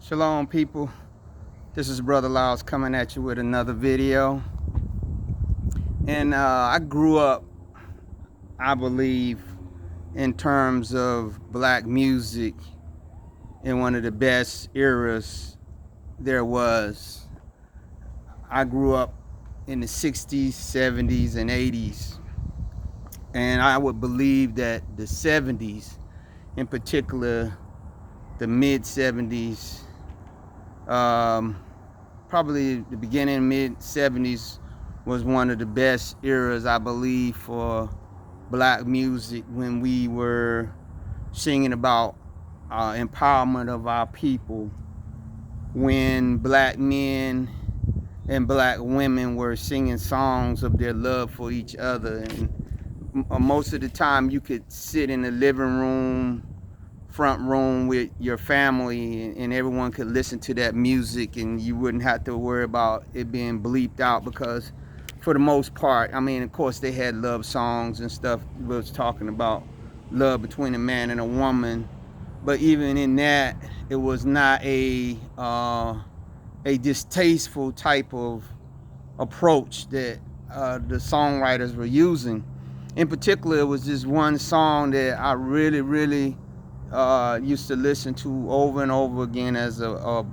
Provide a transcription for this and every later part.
Shalom, people. This is Brother Laos coming at you with another video. And I grew up, I believe, in terms of black music in one of the best eras there was. I grew up in the 60s, 70s, and 80s. And I would believe that the 70s, in particular, the mid 70s, probably the beginning mid 70s was one of the best eras, I believe, for black music, when we were singing about empowerment of our people, when black men and black women were singing songs of their love for each other. And most of the time you could sit in the living room, front room with your family, and everyone could listen to that music, and you wouldn't have to worry about it being bleeped out, because for the most part, I mean, of course they had love songs and stuff, was talking about love between a man and a woman, but even in that, it was not a distasteful type of approach that the songwriters were using. In particular, it was this one song that I really used to listen to over and over again as a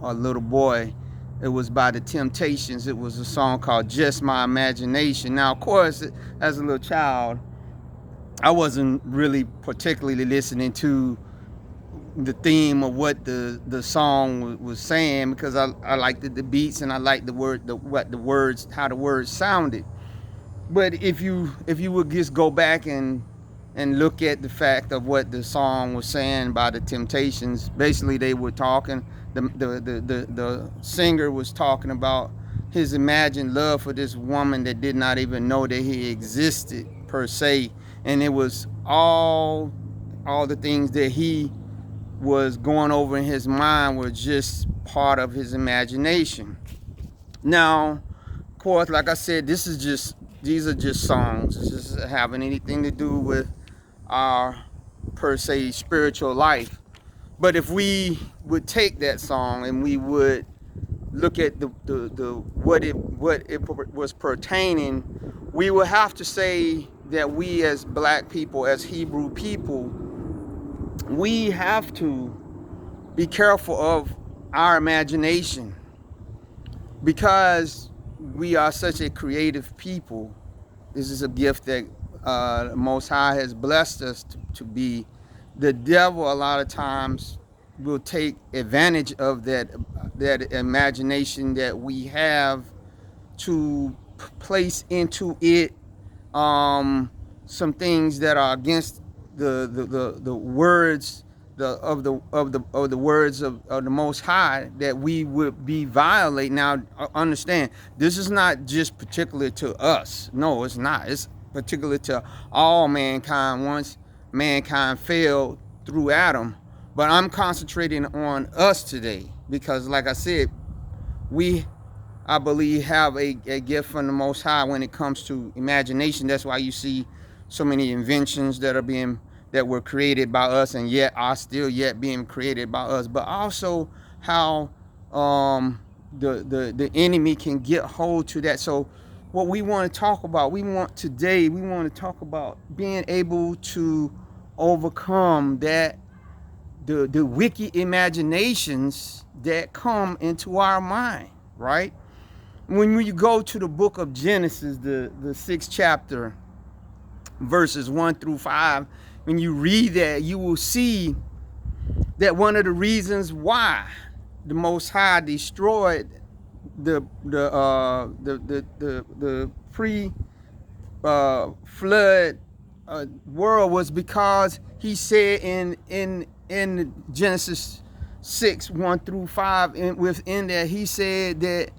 little boy. It was by the Temptations. It was a song called Just My Imagination. Now, of course, as a little child, I wasn't really particularly listening to the theme of what the song was saying, because I liked the beats and I liked how the words sounded. But if you would just go back and look at the fact of what the song was saying by the Temptations, basically they were talking, the singer was talking about his imagined love for this woman that did not even know that he existed per se, and it was all the things that he was going over in his mind were just part of his imagination. Now, of course, like I said, these are just songs. This doesn't having anything to do with our, per se, spiritual life. But if we would take that song and we would look at what it was pertaining, we would have to say that we as black people, as Hebrew people, we have to be careful of our imagination, because we are such a creative people. This is a gift that the Most High has blessed us to be. The devil a lot of times will take advantage of that imagination that we have to place into it some things that are against the words of the words of the Most High, that we would be violating. Now, understand, this is not just particular to us. No, it's not. It's particular to all mankind once mankind failed through Adam. But I'm concentrating on us today because, like I said, I believe, have a gift from the Most High when it comes to imagination. That's why you see so many inventions that were created by us and yet are still yet being created by us. But also how the enemy can get hold to that. So what we want to talk about, we want to talk about being able to overcome that, the wicked imaginations that come into our mind, right? When you go to the book of Genesis, the 6th chapter, verses 1 through 5, when you read that, you will see that one of the reasons why the Most High destroyed the pre-flood world was because he said in Genesis 6, 1 through 5, and within that he said that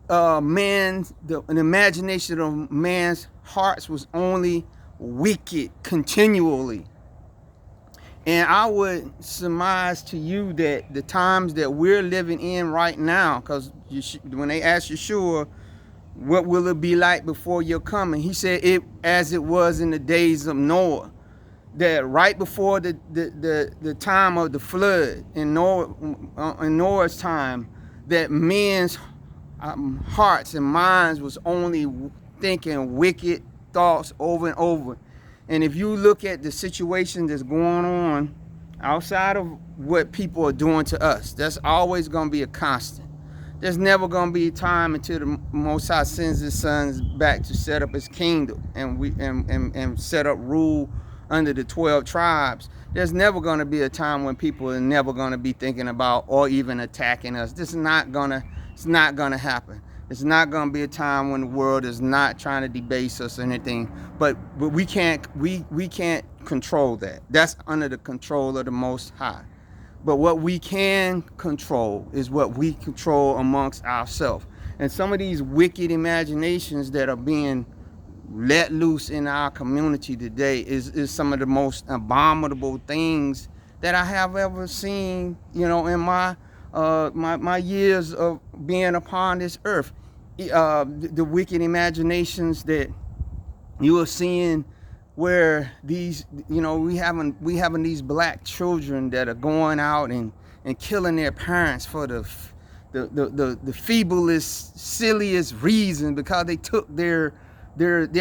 the imagination of man's hearts was only wicked continually. And I would surmise to you that the times that we're living in right now, because when they asked Yeshua, what will it be like before your coming? He said, it as it was in the days of Noah. that right before the time of the flood in Noah's time, that men's hearts and minds was only thinking wicked thoughts over and over. And if you look at the situation that's going on outside of what people are doing to us, that's always going to be a constant. There's never going to be a time until the Most High sends his sons back to set up his kingdom and set up rule under the 12 tribes. There's never going to be a time when people are never going to be thinking about or even attacking us. It's not going to happen. It's not going to be a time when the world is not trying to debase us or anything. But we can't control that. That's under the control of the Most High. But what we can control is what we control amongst ourselves. And some of these wicked imaginations that are being let loose in our community today is some of the most abominable things that I have ever seen, in my years of being upon this earth. The wicked imaginations that you are seeing, where these, we having these black children that are going out and killing their parents for the feeblest, silliest reason, because they took their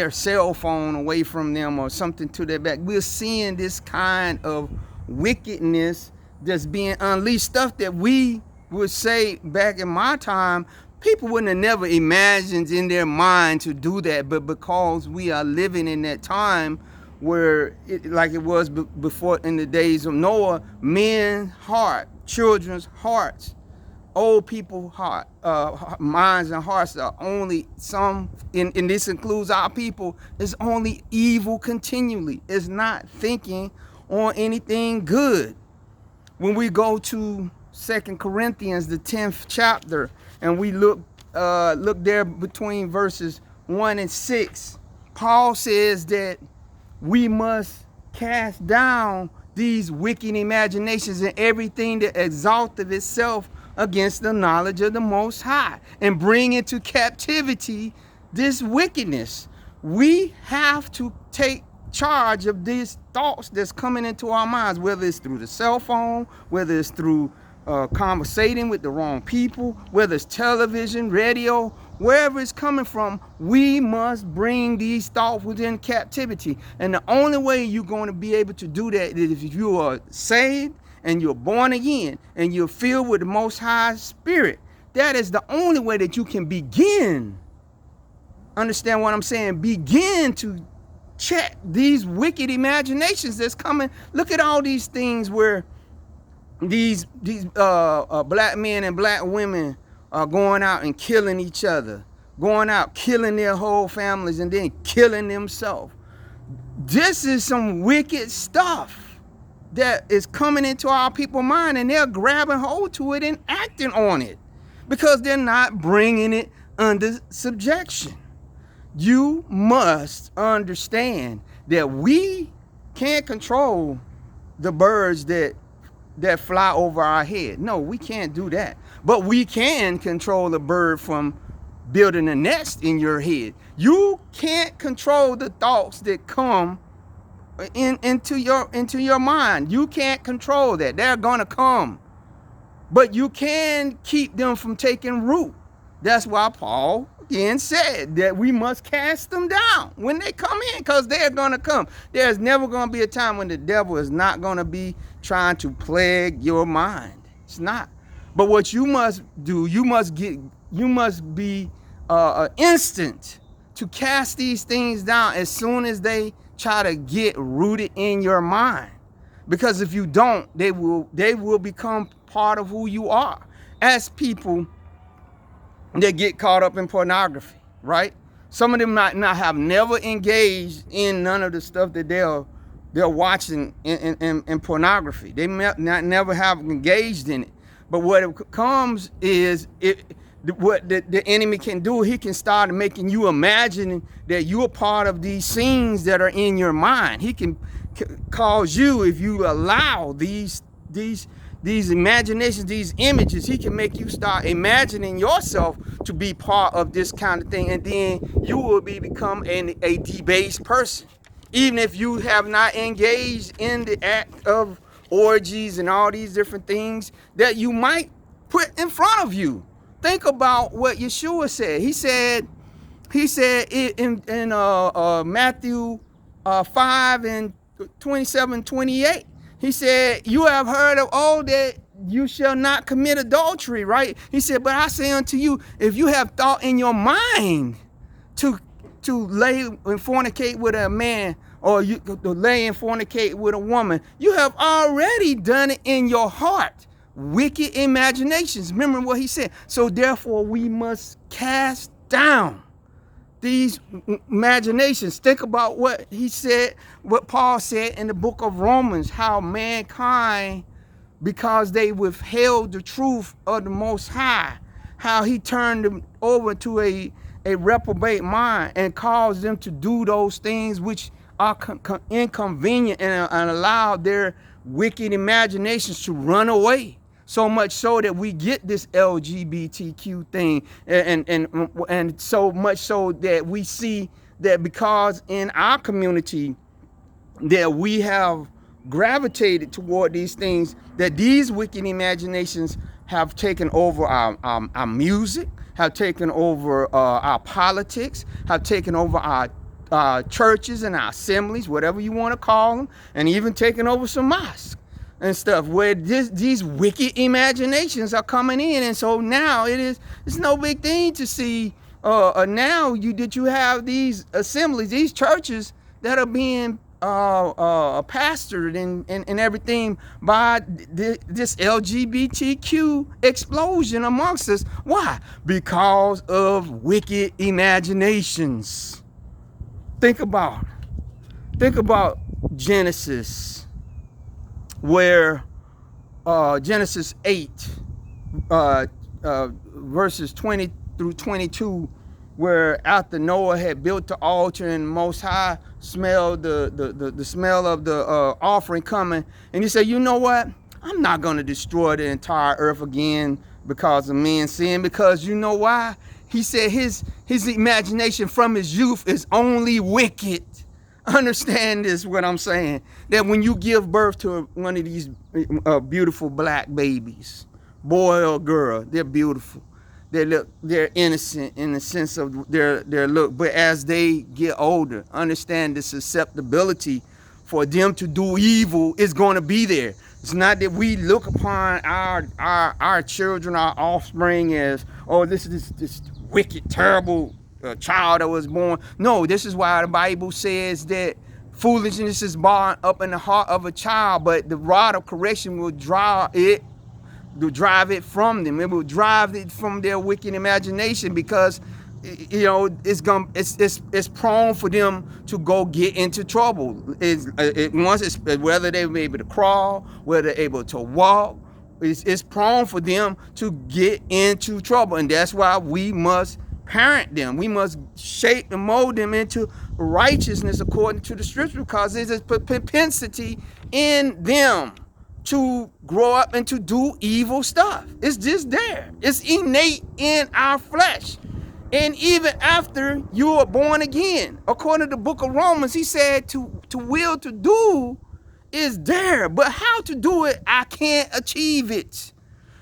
cell phone away from them or something to their back. We're seeing this kind of wickedness that's being unleashed, stuff that we would say back in my time, people wouldn't have never imagined in their mind to do that. But because we are living in that time where, like it was before in the days of Noah, men's heart, children's hearts, old people's heart, minds and hearts are only some, and this includes our people, is only evil continually. It's not thinking on anything good. When we go to 2 Corinthians, the 10th chapter, and we look there between verses 1 and 6, Paul says that we must cast down these wicked imaginations and everything that exalteth itself against the knowledge of the Most High, and bring into captivity this wickedness. We have to take charge of these thoughts that's coming into our minds, whether it's through the cell phone, whether it's through conversating with the wrong people, whether it's television, radio, wherever it's coming from. We must bring these thoughts within captivity. And the only way you're going to be able to do that is if you are saved and you're born again and you're filled with the Most High Spirit. That is the only way that you can begin. Understand what I'm saying? Begin to check these wicked imaginations that's coming. Look at all these things where these black men and black women are going out and killing each other, going out killing their whole families and then killing themselves. This is some wicked stuff that is coming into our people's mind, and they're grabbing hold to it and acting on it because they're not bringing it under subjection. You must understand that we can't control the birds that fly over our head. No, we can't do that. But we can control the bird from building a nest in your head. You can't control the thoughts that come into your mind. You can't control that. They're gonna come. But you can keep them from taking root. That's why Paul again said that we must cast them down when they come in, because they're gonna come. There's never gonna be a time when the devil is not gonna be trying to plague your mind. It's not. But what you must do, you must be instant to cast these things down as soon as they try to get rooted in your mind. Because if you don't, they will become part of who you are. As people that get caught up in pornography, right? Some of them not have never engaged in none of the stuff that they're watching in pornography. They never have engaged in it. But what it comes is what the enemy can do. He can start making you imagining that you're a part of these scenes that are in your mind. He can cause you, if you allow these imaginations, these images, he can make you start imagining yourself to be part of this kind of thing, and then you will become a debased person. even if you have not engaged in the act of orgies and all these different things that you might put in front of you. Think about what Yeshua said. He said in Matthew 5 and 27, 28, he said, you have heard of all that you shall not commit adultery, right? He said, but I say unto you, if you have thought in your mind to lay and fornicate with a man, or you to lay and fornicate with a woman, you have already done it in your heart. Wicked imaginations. Remember what he said. So therefore we must cast down these imaginations. Think about what he said, what Paul said in the book of Romans, how mankind, because they withheld the truth of the Most High, how he turned them over to a reprobate mind and caused them to do those things which are inconvenient and allow their wicked imaginations to run away. So much so that we get this LGBTQ thing, and so much so that we see that because in our community that we have gravitated toward these things, that these wicked imaginations have taken over our music, have taken over our politics, have taken over our churches and our assemblies, whatever you want to call them, and even taken over some mosques and stuff, where these wicked imaginations are coming in. And so now it's no big thing to see now that you have these assemblies, these churches that are being pastored and everything by this LGBTQ explosion amongst us. Why? Because of wicked imaginations. Think about Genesis, where Genesis 8 verses 20 through 22, where after Noah had built the altar and Most High smelled the smell of the offering coming, and he said, you know what, I'm not going to destroy the entire earth again because of men's sin, because you know why? He said his imagination from his youth is only wicked. Understand this, what I'm saying, that when you give birth to one of these beautiful black babies, boy or girl, they're beautiful. They're innocent in the sense of their look. But as they get older, understand the susceptibility for them to do evil is going to be there. It's not that we look upon our children, our offspring as, oh, this is this wicked, terrible child that was born. No, this is why the Bible says that foolishness is born up in the heart of a child, but the rod of correction will drive it from them. It will drive it from their wicked imagination, because it's prone for them to go get into trouble. Whether they're able to crawl, whether they're able to walk, it's prone for them to get into trouble. And that's why we must parent them. We must shape and mold them into righteousness according to the scripture, because there's a propensity in them to grow up and to do evil stuff. It's just there. It's innate in our flesh. And even after you are born again, according to the book of Romans, he said to will to do is there, but how to do it, I can't achieve it.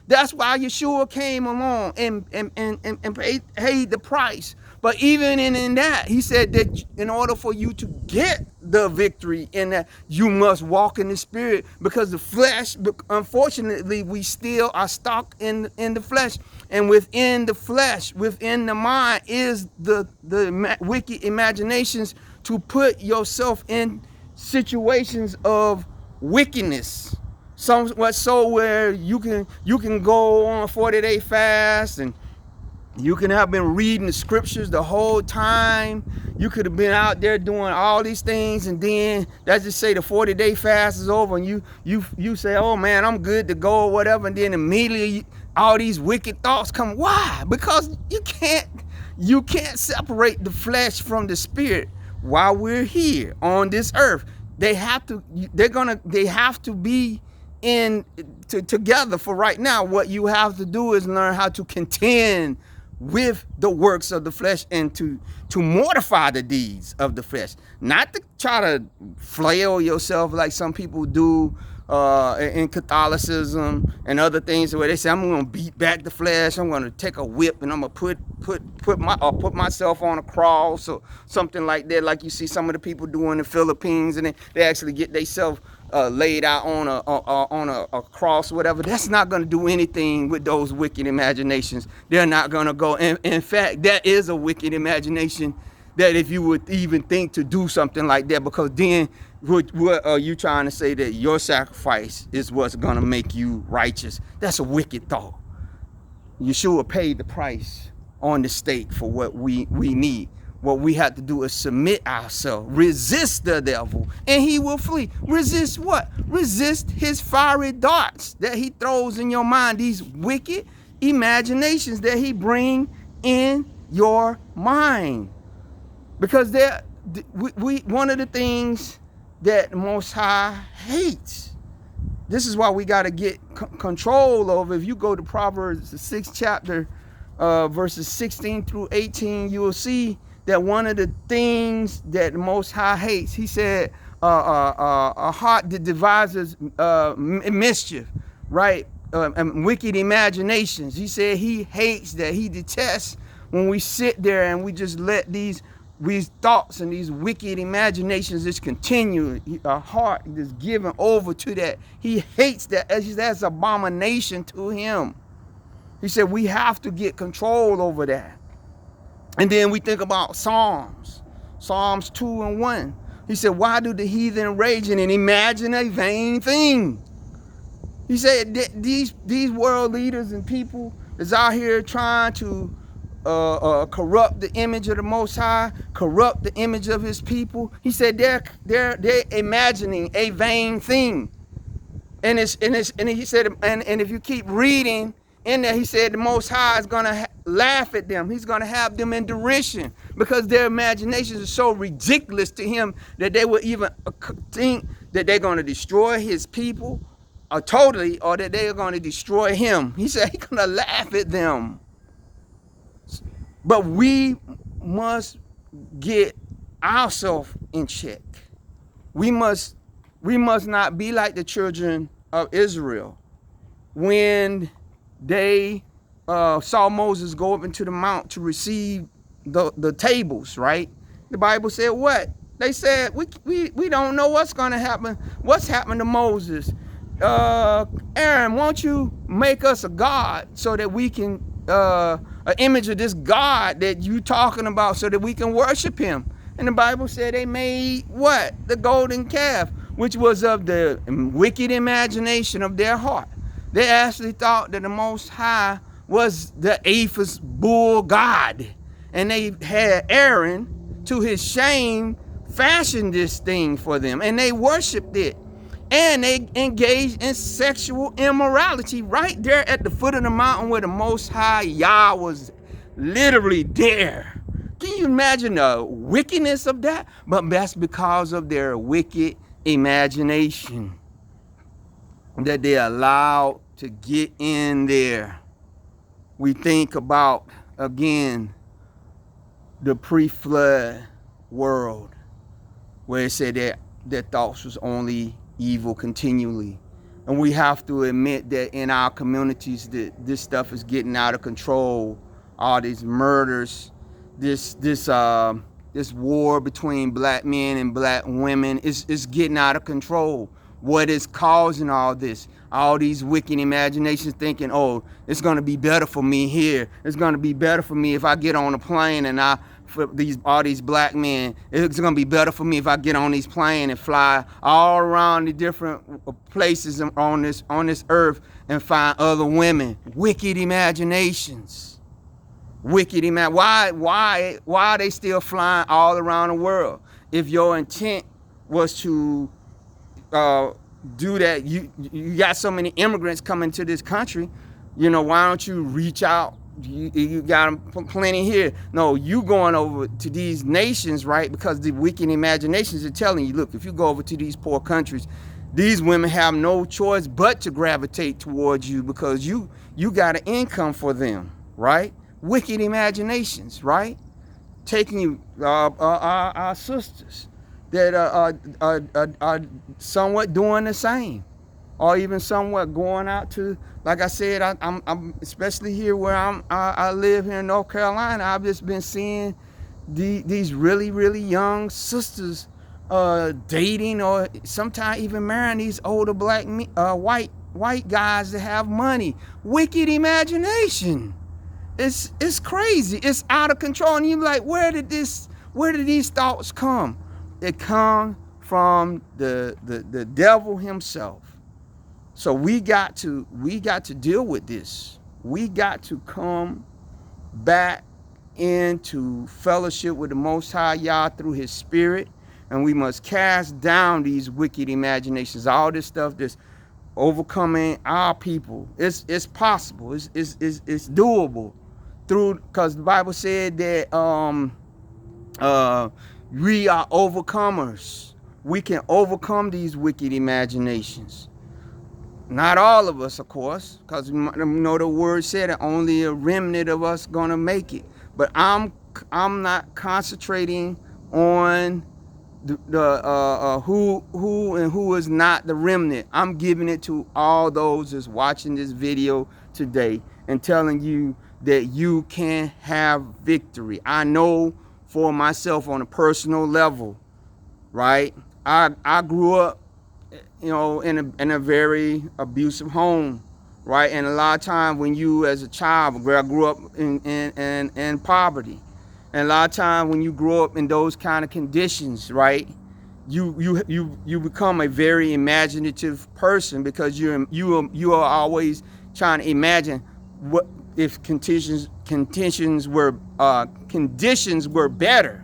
That's why Yeshua came along and paid the price. But even in that, he said that in order for you to get the victory in that, you must walk in the spirit, because the flesh, unfortunately, we still are stuck in the flesh. And within the flesh, within the mind, is the wicked imaginations to put yourself in situations of wickedness. Somewhat so where you can go on a 40-day fast, and you can have been reading the scriptures the whole time. You could have been out there doing all these things, and then let's just say the 40-day fast is over, and you say, oh man, I'm good to go or whatever, and then immediately all these wicked thoughts come. Why? Because you can't separate the flesh from the spirit while we're here on this earth. They have to be together for right now. What you have to do is learn how to contend with the works of the flesh and to mortify the deeds of the flesh, not to try to flail yourself like some people do in Catholicism and other things where they say, I'm going to beat back the flesh, I'm going to take a whip and I'm going to put myself on a cross or something like that, like you see some of the people do in the Philippines, and they actually get themselves laid out on a cross or whatever. That's not going to do anything with those wicked imaginations. They're not going to go. In fact, that is a wicked imagination, that if you would even think to do something like that, because then what are you trying to say, that your sacrifice is what's going to make you righteous? That's a wicked thought. Yeshua paid the price on the stake for what we need. What we have to do is submit ourselves, resist the devil, and he will flee. Resist what? Resist his fiery darts that he throws in your mind, these wicked imaginations that he bring in your mind. Because one of the things that the Most High hates, this is why we got to get control over. If you go to Proverbs, the 6th chapter, verses 16 through 18, you will see that one of the things that the Most High hates, he said, a heart that devises mischief, right? And wicked imaginations. He said he hates that. He detests when we sit there and we just let these thoughts and these wicked imaginations just continue. A heart is given over to that. He hates that. That's abomination to him. He said we have to get control over that. And then we think about Psalms 2 and 1. He said, why do the heathen rage and imagine a vain thing? He said that these world leaders and people is out here trying to corrupt the image of the Most High, corrupt the image of his people. He said they're imagining a vain thing. And he said, and if you keep reading in there, he said the Most High is going to laugh at them. He's going to have them in derision because their imaginations are so ridiculous to him that they will even think that they're going to destroy his people totally, or that they are going to destroy him. He said he's going to laugh at them. But we must get ourselves in check. We must not be like the children of Israel when they saw Moses go up into the mount to receive the tables, right? The Bible said what? They said, we don't know what's going to happen. What's happened to Moses? Aaron, won't you make us a god so that we can, an image of this God that you talking about so that we can worship him? And the Bible said they made what? The golden calf, which was of the wicked imagination of their heart. They actually thought that the Most High was the Apis bull god. And they had Aaron, to his shame, fashioned this thing for them. And they worshiped it. And they engaged in sexual immorality right there at the foot of the mountain where the Most High Yah was literally there. Can you imagine the wickedness of that? But that's because of their wicked imagination that they allowed to get in there. We think about, again, the pre-flood world where it said that their thoughts was only evil continually. And we have to admit that in our communities that this stuff is getting out of control. All these murders, this war between black men and black women is getting out of control. What is causing all this? All these wicked imaginations thinking, oh, it's going to be better for me here. It's going to be better for me if I get on a plane and all these black men. It's going to be better for me if I get on these planes and fly all around the different places on this earth and find other women. Wicked imaginations. Why are they still flying all around the world? If your intent was to do that, you got so many immigrants coming to this country, why don't you reach out? You got them plenty here. No, you going over to these nations, right? Because the wicked imaginations are telling you, look, if you go over to these poor countries, these women have no choice but to gravitate towards you because you got an income for them, right? wicked imaginations, right? Taking you, our sisters that are somewhat doing the same, or even somewhat going out to, like I said, I'm especially here where I live here in North Carolina. I've just been seeing these really, really young sisters dating or sometimes even marrying these older white guys that have money. Wicked imagination. It's crazy. It's out of control. And you're like, where did these thoughts come? They come from the devil himself. So we got to deal with this. We got to come back into fellowship with the Most High Yah through His Spirit, and we must cast down these wicked imaginations. All this stuff that's overcoming our people. It's possible. It's doable because the Bible said that we are overcomers. We can overcome these wicked imaginations. Not all of us, of course, because we know the word said that only a remnant of us gonna make it. But I'm not concentrating on the who is not the remnant. I'm giving it to all those that's watching this video today and telling you that you can have victory. I know for myself on a personal level, right? I grew up, you know, in a very abusive home, right? And a lot of times when you as a child, where I grew up in poverty, and a lot of times when you grow up in those kind of conditions, right, you become a very imaginative person because you are always trying to imagine what if conditions were better.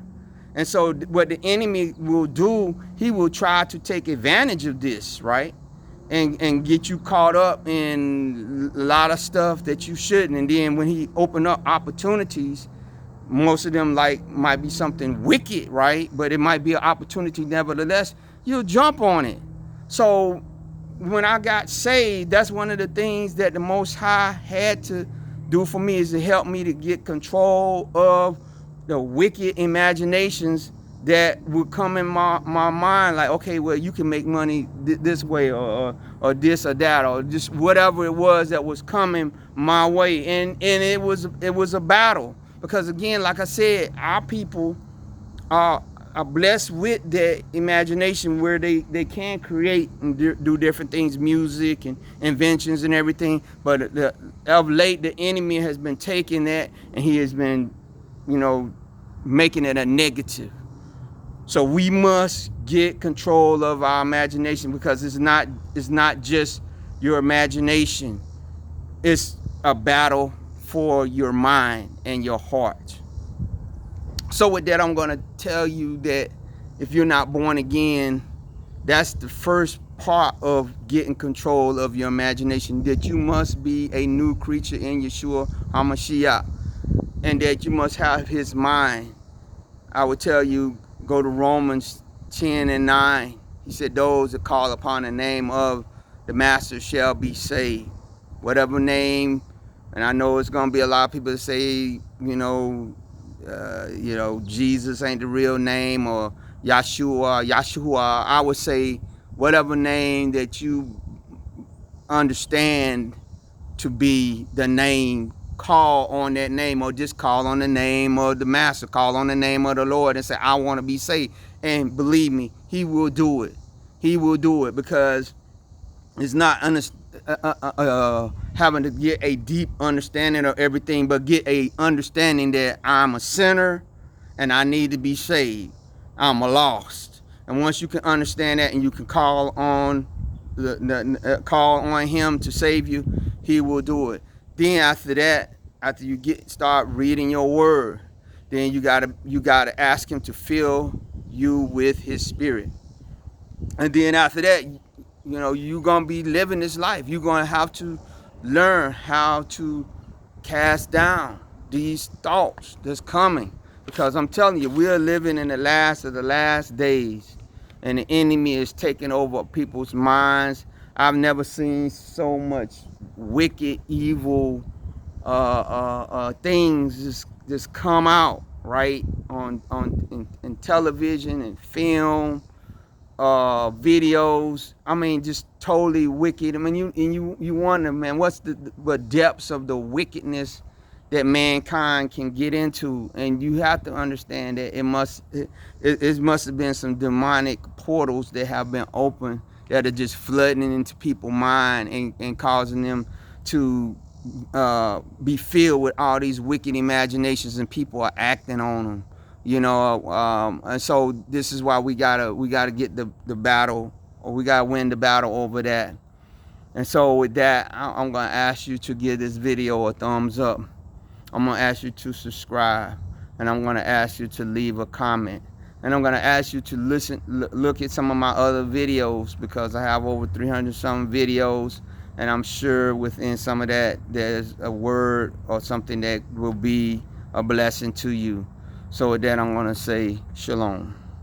And so what the enemy will do, he will try to take advantage of this, right? And get you caught up in a lot of stuff that you shouldn't. And then when he open up opportunities, most of them might be something wicked, right? But it might be an opportunity nevertheless. You'll jump on it. So when I got saved, that's one of the things that the Most High had to do for me, is to help me to get control of the wicked imaginations that would come in my mind, like, okay, well, you can make money this way, or this or that, or just whatever it was that was coming my way. And it was a battle, because again, like I said, our people are blessed with that imagination where they can create and do different things, music and inventions and everything. But of late, the enemy has been taking that and he has been, you know, making it a negative. So we must get control of our imagination, because it's not just your imagination. It's a battle for your mind and your heart. So with that, I'm going to tell you that if you're not born again, that's the first part of getting control of your imagination, that you must be a new creature in Yeshua HaMashiach, and that you must have his mind. I would tell you, go to Romans 10:9. He said, those that call upon the name of the Master shall be saved. Whatever name, and I know it's going to be a lot of people that say, you know, Jesus ain't the real name, or Yahshua. I would say whatever name that you understand to be the name, call on that name, or just call on the name of the Master, call on the name of the Lord and say, I want to be saved. And believe me, he will do it. He will do it, because it's not having to get a deep understanding of everything, but get a understanding that I'm a sinner and I need to be saved. I'm a lost. And once you can understand that and you can call on him to save you, he will do it. Then after that, after you start reading your word, then you gotta ask him to fill you with his spirit. And then after that, you know, you're gonna be living this life. You're gonna have to learn how to cast down these thoughts that's coming, because I'm telling you, we're living in the last of the last days, and the enemy is taking over people's minds. I've never seen so much wicked, evil things just come out, right, in television and film, videos. I mean, just totally wicked. I mean, you wonder, man, what's the depths of the wickedness that mankind can get into, and you have to understand that it must have been some demonic portals that have been opened that are just flooding into people's mind and causing them to be filled with all these wicked imaginations, and people are acting on them, and so this is why we gotta get the battle, or we gotta win the battle over that. And so with that, I'm gonna ask you to give this video a thumbs up. I'm gonna ask you to subscribe, and I'm gonna ask you to leave a comment, and I'm gonna ask you to look at some of my other videos, because I have over 300 some videos, and I'm sure within some of that there's a word or something that will be a blessing to you. So with that, I'm gonna say shalom.